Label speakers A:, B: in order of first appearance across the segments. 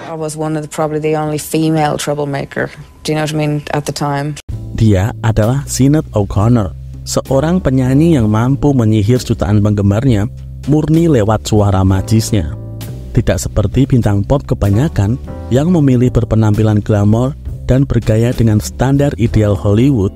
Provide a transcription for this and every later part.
A: I was probably the only female troublemaker. Do you know what I mean? At the time.
B: Dia adalah Sinead O'Connor, seorang penyanyi yang mampu menyihir jutaan penggemarnya murni lewat suara magisnya. Tidak seperti bintang pop kebanyakan yang memilih berpenampilan glamor dan bergaya dengan standar ideal Hollywood,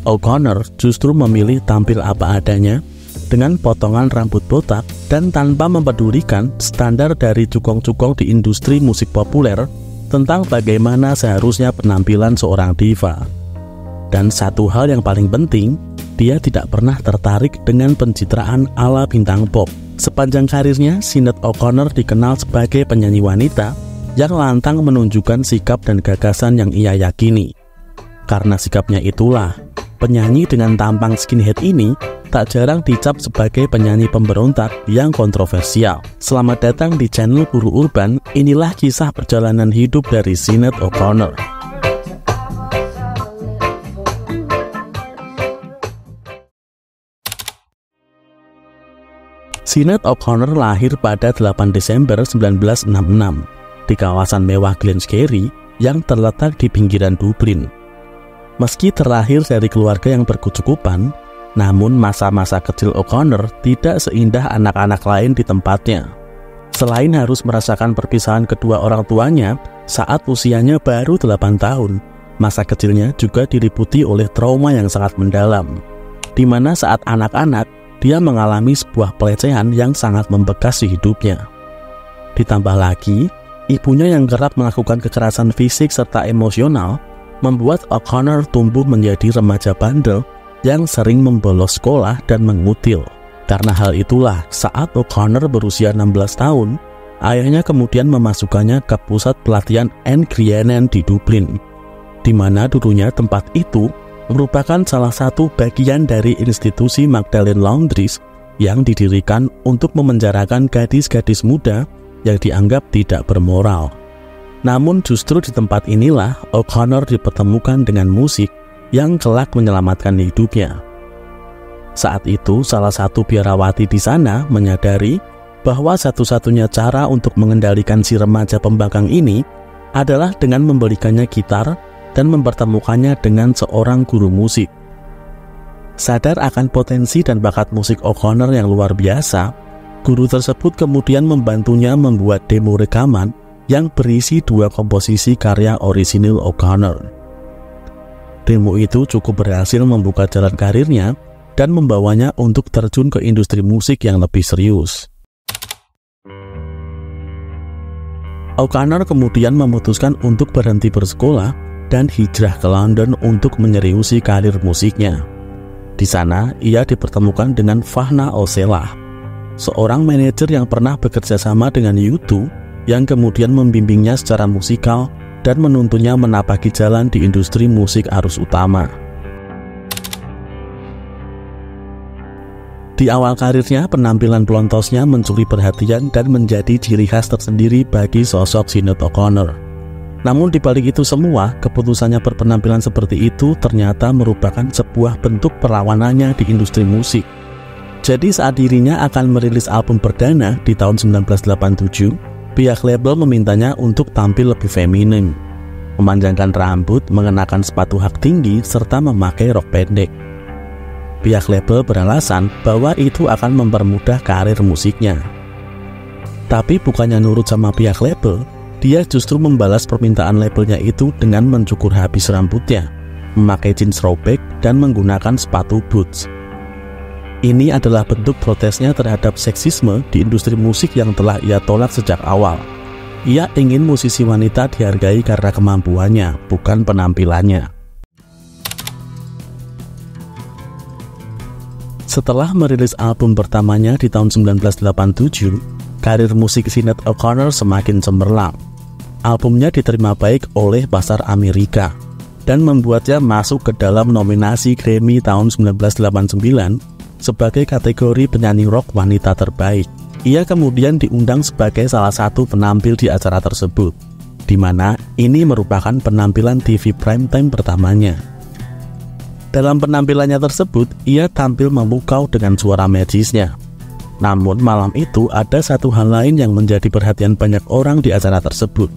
B: O'Connor justru memilih tampil apa adanya dengan potongan rambut botak dan tanpa mempedulikan standar dari cukong-cukong di industri musik populer tentang bagaimana seharusnya penampilan seorang diva. Dan satu hal yang paling penting, dia tidak pernah tertarik dengan pencitraan ala bintang pop. Sepanjang karirnya, Sinead O'Connor dikenal sebagai penyanyi wanita yang lantang menunjukkan sikap dan gagasan yang ia yakini. Karena sikapnya itulah, penyanyi dengan tampang skinhead ini tak jarang dicap sebagai penyanyi pemberontak yang kontroversial. Selamat datang di channel Guru Urban, inilah kisah perjalanan hidup dari Sinead O'Connor. Sinead O'Connor lahir pada 8 Desember 1966 di kawasan mewah Glengarry yang terletak di pinggiran Dublin. Meski terlahir dari keluarga yang berkecukupan, namun masa-masa kecil O'Connor tidak seindah anak-anak lain di tempatnya. Selain harus merasakan perpisahan kedua orang tuanya saat usianya baru 8 tahun, masa kecilnya juga diliputi oleh trauma yang sangat mendalam, di mana saat anak-anak dia mengalami sebuah pelecehan yang sangat membekas di hidupnya. Ditambah lagi, ibunya yang kerap melakukan kekerasan fisik serta emosional membuat O'Connor tumbuh menjadi remaja bandel yang sering membolos sekolah dan mengutil. Karena hal itulah, saat O'Connor berusia 16 tahun, ayahnya kemudian memasukkannya ke pusat pelatihan Anne Grianan di Dublin, di mana dulunya tempat itu merupakan salah satu bagian dari institusi Magdalene Laundries yang didirikan untuk memenjarakan gadis-gadis muda yang dianggap tidak bermoral. Namun justru di tempat inilah O'Connor dipertemukan dengan musik yang kelak menyelamatkan hidupnya. Saat itu salah satu biarawati di sana menyadari bahwa satu-satunya cara untuk mengendalikan si remaja pembangkang ini adalah dengan membelikannya gitar dan mempertemukannya dengan seorang guru musik. Sadar akan potensi dan bakat musik O'Connor yang luar biasa, guru tersebut kemudian membantunya membuat demo rekaman yang berisi 2 komposisi karya orisinil O'Connor. Demo itu cukup berhasil membuka jalan karirnya dan membawanya untuk terjun ke industri musik yang lebih serius. O'Connor kemudian memutuskan untuk berhenti bersekolah dan hijrah ke London untuk menyeriusi karir musiknya. Di sana, ia dipertemukan dengan Fahna O'Selah, seorang manajer yang pernah bekerja sama dengan U2, yang kemudian membimbingnya secara musikal dan menuntunnya menapaki jalan di industri musik arus utama. Di awal karirnya, penampilan pelontosnya mencuri perhatian dan menjadi ciri khas tersendiri bagi sosok Sinead O'Connor. Namun di balik itu semua, keputusannya berpenampilan seperti itu ternyata merupakan sebuah bentuk perlawanannya di industri musik. Jadi saat dirinya akan merilis album perdana di tahun 1987, pihak label memintanya untuk tampil lebih feminim, memanjangkan rambut, mengenakan sepatu hak tinggi, serta memakai rok pendek. Pihak label beralasan bahwa itu akan mempermudah karir musiknya. Tapi bukannya nurut sama pihak label, dia justru membalas permintaan labelnya itu dengan mencukur habis rambutnya, memakai jeans robek, dan menggunakan sepatu boots. Ini adalah bentuk protesnya terhadap seksisme di industri musik yang telah ia tolak sejak awal. Ia ingin musisi wanita dihargai karena kemampuannya, bukan penampilannya. Setelah merilis album pertamanya di tahun 1987, karir musik Sinead O'Connor semakin cemerlang. Albumnya diterima baik oleh pasar Amerika dan membuatnya masuk ke dalam nominasi Grammy tahun 1989 sebagai kategori penyanyi rock wanita terbaik. Ia kemudian diundang sebagai salah satu penampil di acara tersebut, di mana ini merupakan penampilan TV primetime pertamanya. Dalam penampilannya tersebut, ia tampil memukau dengan suara magisnya. Namun malam itu ada satu hal lain yang menjadi perhatian banyak orang di acara tersebut.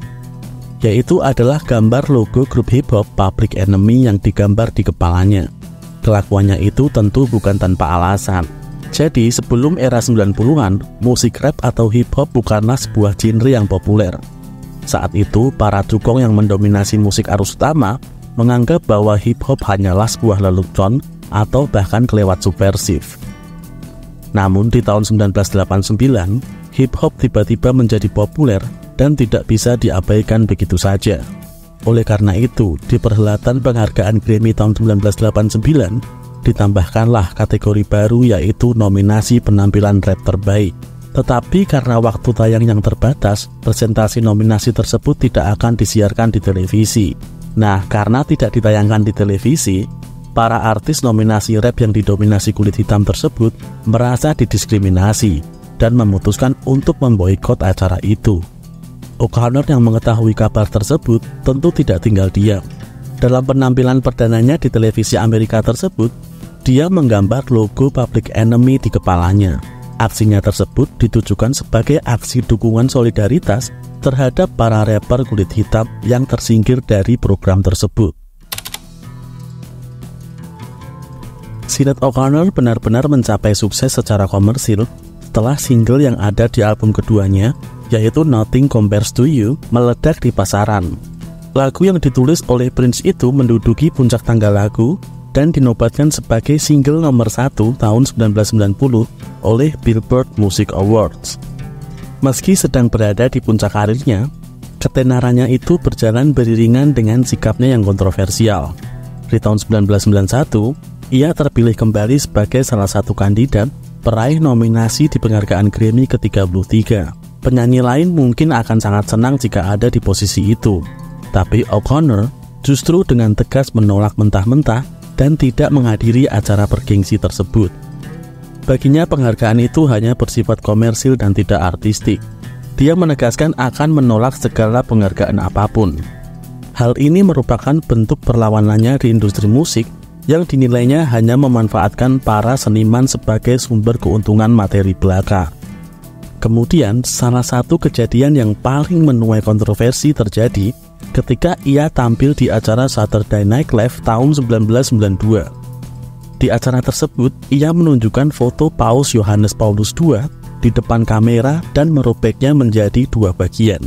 B: yaitu adalah gambar logo grup hip hop Public Enemy yang digambar di kepalanya. Kelakuannya itu tentu bukan tanpa alasan. Jadi sebelum era 90-an, musik rap atau hip hop bukanlah sebuah genre yang populer. Saat itu, para cukong yang mendominasi musik arus utama menganggap bahwa hip hop hanyalah sebuah lelucon atau bahkan kelewat subversif. Namun di tahun 1989, hip hop tiba-tiba menjadi populer dan tidak bisa diabaikan begitu saja. Oleh karena itu, di perhelatan penghargaan Grammy tahun 1989, ditambahkanlah kategori baru yaitu nominasi penampilan rap terbaik. Tetapi karena waktu tayang yang terbatas, presentasi nominasi tersebut tidak akan disiarkan di televisi. Nah, karena tidak ditayangkan di televisi, para artis nominasi rap yang didominasi kulit hitam tersebut merasa didiskriminasi dan memutuskan untuk memboikot acara itu. O'Connor yang mengetahui kabar tersebut tentu tidak tinggal diam. Dalam penampilan perdananya di televisi Amerika tersebut, dia menggambar logo Public Enemy di kepalanya. Aksinya tersebut ditujukan sebagai aksi dukungan solidaritas terhadap para rapper kulit hitam yang tersingkir dari program tersebut. Sinéad O'Connor benar-benar mencapai sukses secara komersil setelah single yang ada di album keduanya, yaitu Nothing Compares to You, meledak di pasaran. Lagu yang ditulis oleh Prince itu menduduki puncak tangga lagu dan dinobatkan sebagai single nomor 1 tahun 1990 oleh Billboard Music Awards. Meski sedang berada di puncak karirnya, ketenarannya itu berjalan beriringan dengan sikapnya yang kontroversial. Di tahun 1991, ia terpilih kembali sebagai salah satu kandidat peraih nominasi di penghargaan Grammy ke-33. Penyanyi lain mungkin akan sangat senang jika ada di posisi itu, tapi O'Connor justru dengan tegas menolak mentah-mentah dan tidak menghadiri acara bergengsi tersebut. Baginya penghargaan itu hanya bersifat komersil dan tidak artistik. Dia menegaskan akan menolak segala penghargaan apapun. Hal ini merupakan bentuk perlawanannya di industri musik yang dinilainya hanya memanfaatkan para seniman sebagai sumber keuntungan materi belaka. Kemudian, salah satu kejadian yang paling menuai kontroversi terjadi ketika ia tampil di acara Saturday Night Live tahun 1992. Di acara tersebut, ia menunjukkan foto Paus Yohanes Paulus II di depan kamera dan merobeknya menjadi dua bagian.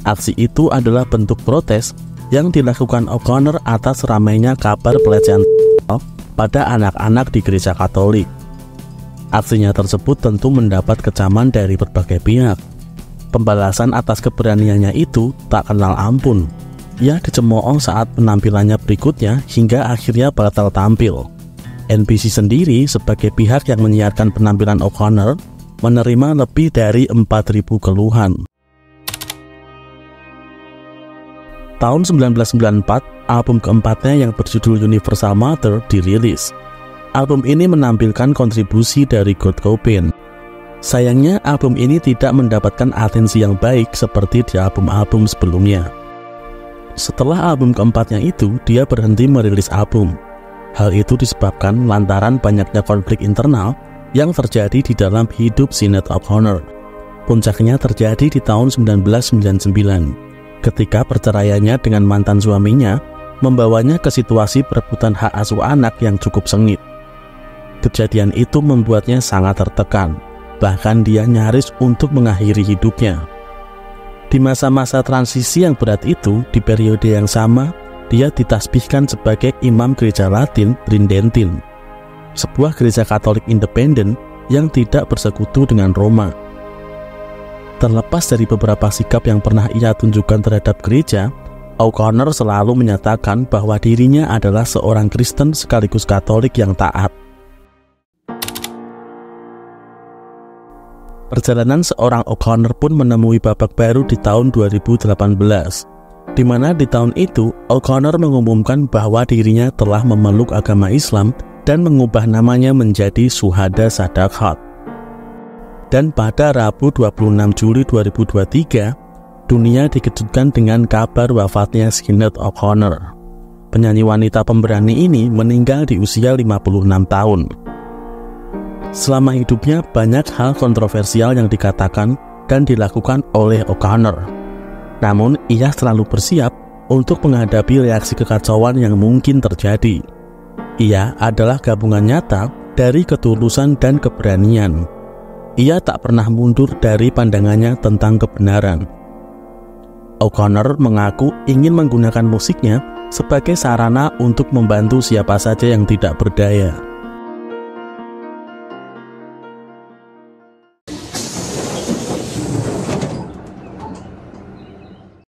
B: Aksi itu adalah bentuk protes yang dilakukan O'Connor atas ramainya kabar pelecehan pada anak-anak di gereja Katolik. Aksinya tersebut tentu mendapat kecaman dari berbagai pihak. Pembalasan atas keberaniannya itu tak kenal ampun. Ia dicemooh saat penampilannya berikutnya hingga akhirnya batal tampil. NBC sendiri sebagai pihak yang menyiarkan penampilan O'Connor menerima lebih dari 4.000 keluhan. Tahun 1994, album keempatnya yang berjudul Universal Mother dirilis. Album ini menampilkan kontribusi dari Kurt Cobain. Sayangnya album ini tidak mendapatkan atensi yang baik seperti di album-album sebelumnya. Setelah album keempatnya itu, dia berhenti merilis album. Hal itu disebabkan lantaran banyaknya konflik internal yang terjadi di dalam hidup Sinéad O'Connor. Puncaknya terjadi di tahun 1999, ketika perceraiannya dengan mantan suaminya membawanya ke situasi perebutan hak asuh anak yang cukup sengit. Kejadian itu membuatnya sangat tertekan, bahkan dia nyaris untuk mengakhiri hidupnya. Di masa-masa transisi yang berat itu, di periode yang sama, dia ditasbihkan sebagai imam gereja Latin Tridentine, sebuah gereja Katolik independen yang tidak bersekutu dengan Roma. Terlepas dari beberapa sikap yang pernah ia tunjukkan terhadap gereja, O'Connor selalu menyatakan bahwa dirinya adalah seorang Kristen sekaligus Katolik yang taat. Perjalanan seorang O'Connor pun menemui babak baru di tahun 2018, di mana di tahun itu O'Connor mengumumkan bahwa dirinya telah memeluk agama Islam dan mengubah namanya menjadi Shuhada Sadaqat. Dan pada Rabu 26 Juli 2023, dunia dikejutkan dengan kabar wafatnya Sinéad O'Connor. Penyanyi wanita pemberani ini meninggal di usia 56 tahun. Selama hidupnya banyak hal kontroversial yang dikatakan dan dilakukan oleh O'Connor. Namun, ia selalu bersiap untuk menghadapi reaksi kekacauan yang mungkin terjadi. Ia adalah gabungan nyata dari ketulusan dan keberanian. Ia tak pernah mundur dari pandangannya tentang kebenaran. O'Connor mengaku ingin menggunakan musiknya sebagai sarana untuk membantu siapa saja yang tidak berdaya.